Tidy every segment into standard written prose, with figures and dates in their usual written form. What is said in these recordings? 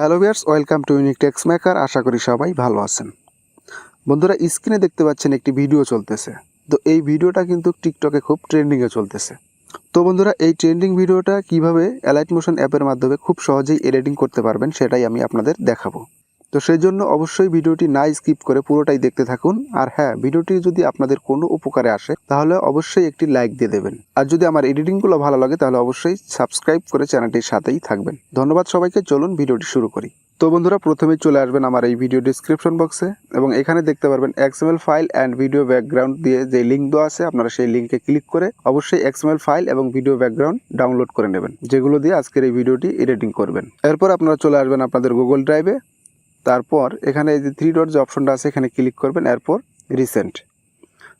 Hello viewers, welcome to unique tex maker. আশা করি সবাই ভালো আছেন। বন্ধুরা, স্ক্রিনে দেখতে পাচ্ছেন একটি ভিডিও চলতেছে। তো এই ভিডিওটা কিন্তু টিকটকে খুব ট্রেন্ডিংয়ে চলতেছে। তো বন্ধুরা, এই ট্রেন্ডিং ভিডিওটা কিভাবে অ্যালাইট মোশন অ্যাপের মাধ্যমে খুব সহজেই এডিটিং করতে পারবেন সেটাই আমি আপনাদের দেখাবো। তো সেই জন্য অবশ্যই ভিডিওটি না স্কিপ করে পুরোটাই দেখতে থাকুন। আর হ্যাঁ, ভিডিওটি যদি আপনাদের কোনো উপকারে আসে তাহলে অবশ্যই একটি লাইক দিয়ে দেবেন। আর যদি আমার এডিটিংগুলো ভালো লাগে তাহলে অবশ্যই সাবস্ক্রাইব করে চ্যানেলটির সাথেই থাকবেন। ধন্যবাদ সবাইকে। চলুন ভিডিওটি শুরু করি। তো বন্ধুরা, প্রথমেই চলে আসবেন আমার এই ভিডিও ডিসক্রিপশন বক্সে এবং এখানে দেখতে পারবেন XML file and video background দিয়ে যে লিঙ্ক দেওয়া আছে। আপনারা সেই লিঙ্কে ক্লিক করে অবশ্যই XML ফাইল এবং ভিডিও ব্যাকগ্রাউন্ড ডাউনলোড করে নেবেন, যেগুলো দিয়ে আজকের এই ভিডিওটি এডিটিং করবেন। এরপর আপনারা চলে আসবেন আপনাদের গুগল ড্রাইভে। তারপর এখানে এই যে 3 ডট যে অপশনটা আছে এখানে ক্লিক করবেন। এরপর রিসেন্ট।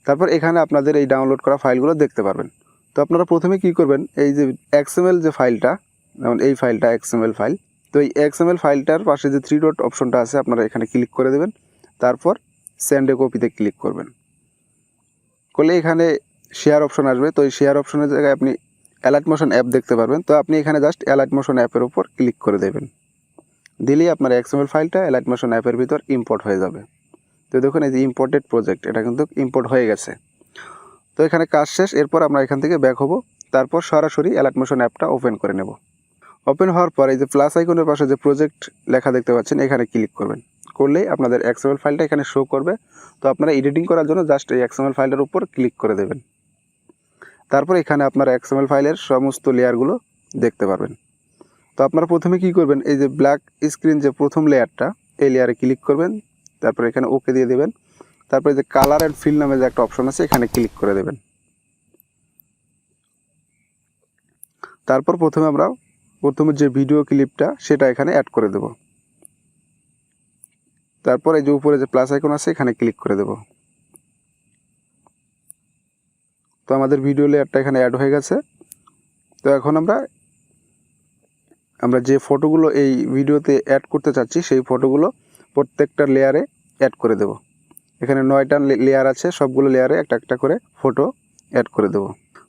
তারপর এখানে আপনাদের এই ডাউনলোড করা ফাইলগুলো দেখতে পারবেন। তো আপনারা প্রথমে কি করবেন, এই যে XML যে ফাইলটা, যেমন এই ফাইলটা XML ফাইল, তো এই XML ফাইলটার পাশে যে 3 ডট অপশনটা আছে আপনারা এখানে ক্লিক করে দেবেন। তারপর সেন্ড এ কপিতে ক্লিক করবেন। করলে এখানে শেয়ার অপশন আসবে। তো এই শেয়ার অপশনের জায়গায় আপনি অ্যালাইট মোশন অ্যাপ দেখতে পারবেন। তো আপনি এখানে জাস্ট অ্যালাইট মোশন অ্যাপের উপর ক্লিক করে দেবেন। দিলেই আপনার XML ফাইলটা অ্যালাইট মোশন অ্যাপের ভিতর ইম্পোর্ট হয়ে যাবে। তো দেখুন, এই যে ইম্পোর্টেড প্রজেক্ট, এটা কিন্তু ইম্পোর্ট হয়ে গেছে। তো এখানে কাজ শেষ। এরপর আমরা এখান থেকে ব্যাক হব। তারপর সরাসরি অ্যালাইট মোশন অ্যাপটা ওপেন করে নেব। ওপেন হওয়ার পর এই যে প্লাস আইকনের পাশে যে প্রজেক্ট লেখা দেখতে পাচ্ছেন এখানে ক্লিক করবেন। করলেই আপনাদের XML ফাইলটা এখানে শো করবে। তো আপনারা এডিটিং করার জন্য জাস্ট এই XML ফাইলের উপর ক্লিক করে দেবেন। তারপর এখানে আপনারা XML ফাইলের সমস্ত লেয়ারগুলো দেখতে পারবেন। তো আপনারা প্রথমে কি করবেন, এই যে ব্ল্যাক স্ক্রিন যে প্রথম লেয়ারটা, এই লেয়ারে ক্লিক করবেন। তারপর এখানে ওকে দিয়ে দেবেন। তারপরে যে কালার অ্যান্ড ফিল নামে যে একটা অপশন আছে এখানে ক্লিক করে দেবেন। তারপর প্রথমে যে ভিডিও ক্লিপটা সেটা এখানে অ্যাড করে দেব। তারপর এই যে উপরে যে প্লাস আইকন আছে এখানে ক্লিক করে দেব। তো আমাদের ভিডিও লেয়ারটা এখানে অ্যাড হয়ে গেছে। তো এখন আমরা যে ফটোগুলো এই ভিডিওতে অ্যাড করতে চাচ্ছি সেই ফটোগুলো প্রত্যেকটা লেয়ারে অ্যাড করে দেব। এখানে 9টা লেয়ার আছে, সবগুলো লেয়ারে একটা একটা করে ফটো অ্যাড করে দেব।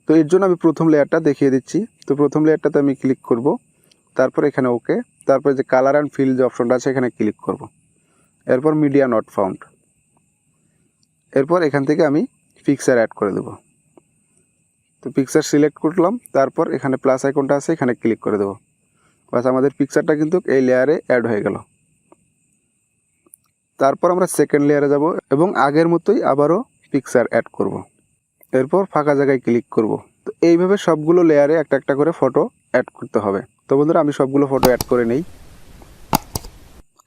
তো এর জন্য আমি প্রথম লেয়ারটা দেখিয়ে দিচ্ছি। তো প্রথম লেয়ারটাতে আমি ক্লিক করব। তারপর এখানে ওকে। তারপরে যে কালার অ্যান্ড ফিল যে অপশনটা আছে এখানে ক্লিক করব। এরপর মিডিয়া নট ফাউন্ড। এরপর এখান থেকে আমি পিকচার অ্যাড করে দেব। তো পিকচার সিলেক্ট করলাম। তারপর এখানে প্লাস আইকনটা আছে এখানে ক্লিক করে দেব। বাস, আমাদের পিকচারটা কিন্তু এই লেয়ারে অ্যাড হয়ে গেল। তারপর আমরা সেকেন্ড লেয়ারে যাব এবং আগের মতোই আবারও পিকচার অ্যাড করব। এরপর ফাঁকা জায়গায় ক্লিক করব। তো এইভাবে সবগুলো লেয়ারে একটা একটা করে ফটো অ্যাড করতে হবে। তো বন্ধুরা, আমি সবগুলো ফটো অ্যাড করে নেই।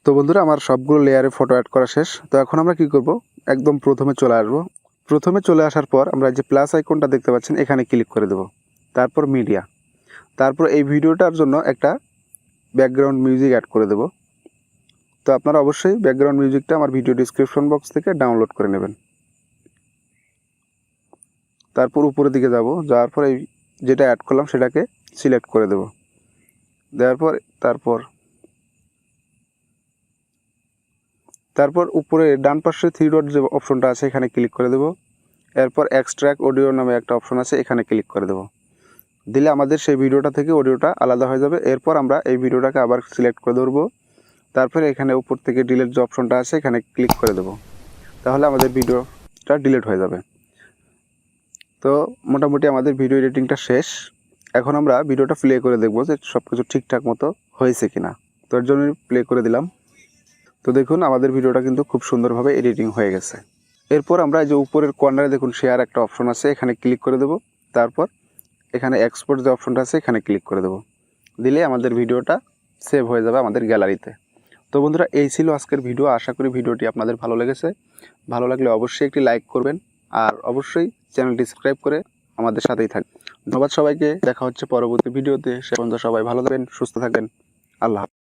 তো বন্ধুরা, আমার সবগুলো লেয়ারে ফটো অ্যাড করা শেষ। তো এখন আমরা কি করব, একদম প্রথমে চলে আসব। প্রথমে চলে আসার পর আমরা যে প্লাস আইকনটা দেখতে পাচ্ছেন এখানে ক্লিক করে দেব। তারপর মিডিয়া। তারপর এই ভিডিওটার জন্য একটা ব্যাকগ্রাউন্ড মিউজিক অ্যাড করে দেব। তো আপনারা অবশ্যই ব্যাকগ্রাউন্ড মিউজিকটা আমার ভিডিও ডিসক্রিপশন বক্স থেকে ডাউনলোড করে নেবেন। তারপর উপরের দিকে যাব। যাওয়ার পর এই যেটা অ্যাড করলাম সেটাকে সিলেক্ট করে দেব। দেওয়ার পর তারপর উপরে ডান পাশে 3 ডট যে অপশনটা আছে এখানে ক্লিক করে দেব। এরপর এক্সট্রাক্ট অডিও নামে একটা অপশন আছে এখানে ক্লিক করে দেব। দিলে আমাদের সেই ভিডিওটা থেকে অডিওটা আলাদা হয়ে যাবে। এরপর আমরা এই ভিডিওটাকে আবার সিলেক্ট করে ধরবো। তারপরে এখানে উপর থেকে ডিলিট যে অপশনটা আছে এখানে ক্লিক করে দেব। তাহলে আমাদের ভিডিওটা ডিলিট হয়ে যাবে। তো মোটামুটি আমাদের ভিডিও এডিটিংটা শেষ। এখন আমরা ভিডিওটা প্লে করে দেখব যে সব কিছু ঠিকঠাক মতো হয়েছে কিনা। তো এর জন্য প্লে করে দিলাম। তো দেখুন, আমাদের ভিডিওটা কিন্তু খুব সুন্দরভাবে এডিটিং হয়ে গেছে। এরপর আমরা যে উপরের কর্নারে দেখুন শেয়ার একটা অপশন আছে এখানে ক্লিক করে দেব। তারপর এখানে এক্সপোর্ট যে অপশনটা আছে এখানে ক্লিক করে দেব। দিলে আমাদের ভিডিওটা সেভ হয়ে যাবে আমাদের গ্যালারিতে। তো বন্ধুরা, এই ছিল আজকের ভিডিও। আশা করি ভিডিওটি আপনাদের ভালো লেগেছে। ভালো লাগলে অবশ্যই একটি লাইক করবেন আর অবশ্যই চ্যানেলটি সাবস্ক্রাইব করে আমাদের সাথেই থাকবেন। ধন্যবাদ সবাইকে। দেখা হচ্ছে পরবর্তী ভিডিওতে। সে পর্যন্ত সবাই ভালো থাকবেন, সুস্থ থাকবেন। আল্লাহ হাফেজ।